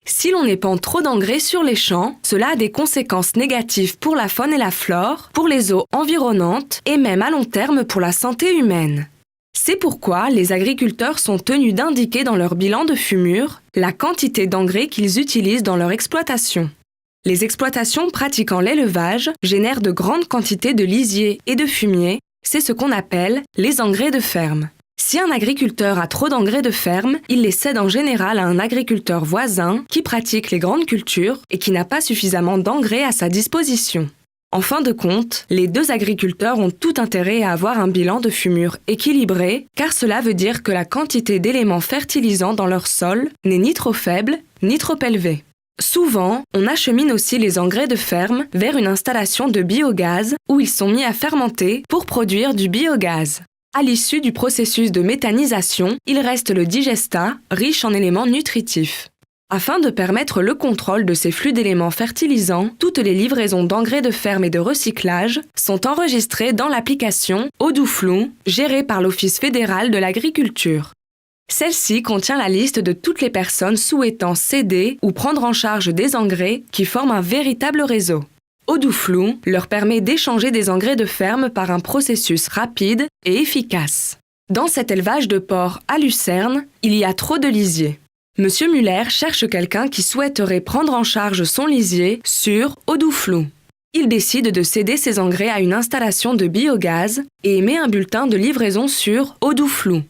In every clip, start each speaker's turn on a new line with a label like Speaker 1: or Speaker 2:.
Speaker 1: Si l'on épand trop d'engrais sur les champs, cela a des conséquences négatives pour la faune et la flore, pour les eaux environnantes et même à long terme pour la santé humaine. C'est pourquoi les agriculteurs sont tenus d'indiquer dans leur bilan de fumure la quantité d'engrais qu'ils utilisent dans leur exploitation. Les exploitations pratiquant l'élevage génèrent de grandes quantités de lisier et de fumier, c'est ce qu'on appelle les engrais de ferme. Si un agriculteur a trop d'engrais de ferme, il les cède en général à un agriculteur voisin qui pratique les grandes cultures et qui n'a pas suffisamment d'engrais à sa disposition. En fin de compte, les deux agriculteurs ont tout intérêt à avoir un bilan de fumure équilibré, car cela veut dire que la quantité d'éléments fertilisants dans leur sol n'est ni trop faible, ni trop élevée. Souvent, on achemine aussi les engrais de ferme vers une installation de biogaz où ils sont mis à fermenter pour produire du biogaz. À l'issue du processus de méthanisation, il reste le digestat, riche en éléments nutritifs. Afin de permettre le contrôle de ces flux d'éléments fertilisants, toutes les livraisons d'engrais de ferme et de recyclage sont enregistrées dans l'application Oduflu, gérée par l'Office fédéral de l'agriculture. Celle-ci contient la liste de toutes les personnes souhaitant céder ou prendre en charge des engrais qui forment un véritable réseau. Oduflu leur permet d'échanger des engrais de ferme par un processus rapide et efficace. Dans cet élevage de porcs à Lucerne, il y a trop de lisier. Monsieur Muller cherche quelqu'un qui souhaiterait prendre en charge son lisier sur Oduflu. Il décide de céder ses engrais à une installation de biogaz et émet un bulletin de livraison sur Oduflu.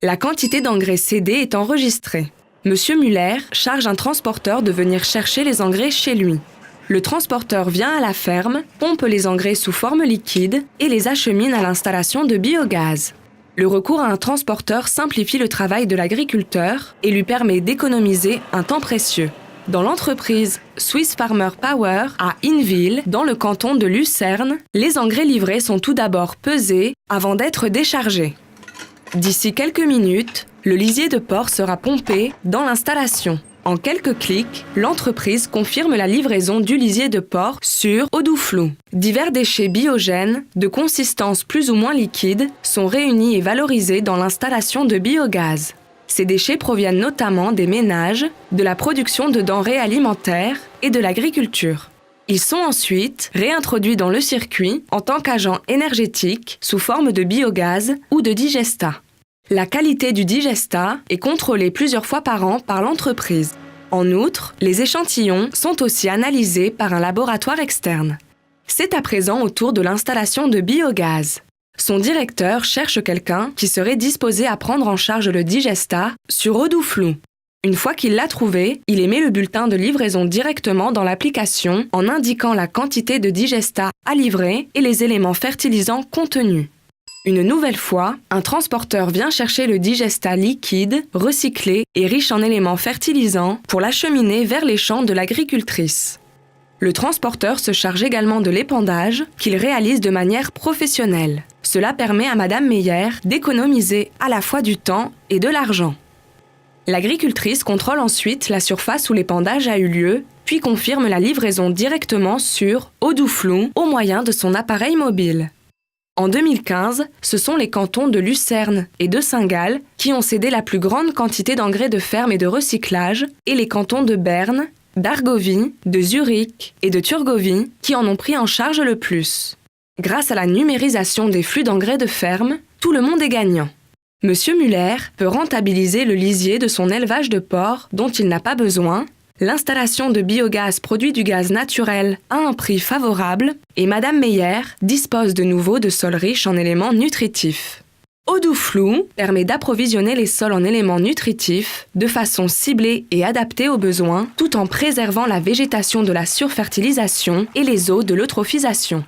Speaker 1: La quantité d'engrais cédée est enregistrée. Monsieur Muller charge un transporteur de venir chercher les engrais chez lui. Le transporteur vient à la ferme, pompe les engrais sous forme liquide et les achemine à l'installation de biogaz. Le recours à un transporteur simplifie le travail de l'agriculteur et lui permet d'économiser un temps précieux. Dans l'entreprise Swiss Farmer Power à Hinwil, dans le canton de Lucerne, les engrais livrés sont tout d'abord pesés avant d'être déchargés. D'ici quelques minutes, le lisier de porc sera pompé dans l'installation. En quelques clics, l'entreprise confirme la livraison du lisier de porc sur Oduflu. Divers déchets biogènes, de consistance plus ou moins liquide, sont réunis et valorisés dans l'installation de biogaz. Ces déchets proviennent notamment des ménages, de la production de denrées alimentaires et de l'agriculture. Ils sont ensuite réintroduits dans le circuit en tant qu'agents énergétiques sous forme de biogaz ou de digestat. La qualité du digestat est contrôlée plusieurs fois par an par l'entreprise. En outre, les échantillons sont aussi analysés par un laboratoire externe. C'est à présent au tour de l'installation de biogaz. Son directeur cherche quelqu'un qui serait disposé à prendre en charge le digestat sur Oduflu. Une fois qu'il l'a trouvé, il émet le bulletin de livraison directement dans l'application en indiquant la quantité de digestat à livrer et les éléments fertilisants contenus. Une nouvelle fois, un transporteur vient chercher le digestat liquide, recyclé et riche en éléments fertilisants pour l'acheminer vers les champs de l'agricultrice. Le transporteur se charge également de l'épandage qu'il réalise de manière professionnelle. Cela permet à Madame Meyer d'économiser à la fois du temps et de l'argent. L'agricultrice contrôle ensuite la surface où l'épandage a eu lieu, puis confirme la livraison directement sur Oduflu au moyen de son appareil mobile. En 2015, ce sont les cantons de Lucerne et de Saint-Gall qui ont cédé la plus grande quantité d'engrais de ferme et de recyclage, et les cantons de Berne, d'Argovie, de Zurich et de Thurgovie qui en ont pris en charge le plus. Grâce à la numérisation des flux d'engrais de ferme, tout le monde est gagnant. Monsieur Muller peut rentabiliser le lisier de son élevage de porcs dont il n'a pas besoin. L'installation de biogaz produit du gaz naturel à un prix favorable et Madame Meyer dispose de nouveau de sols riches en éléments nutritifs. Oduflu permet d'approvisionner les sols en éléments nutritifs de façon ciblée et adaptée aux besoins tout en préservant la végétation de la surfertilisation et les eaux de l'eutrophisation.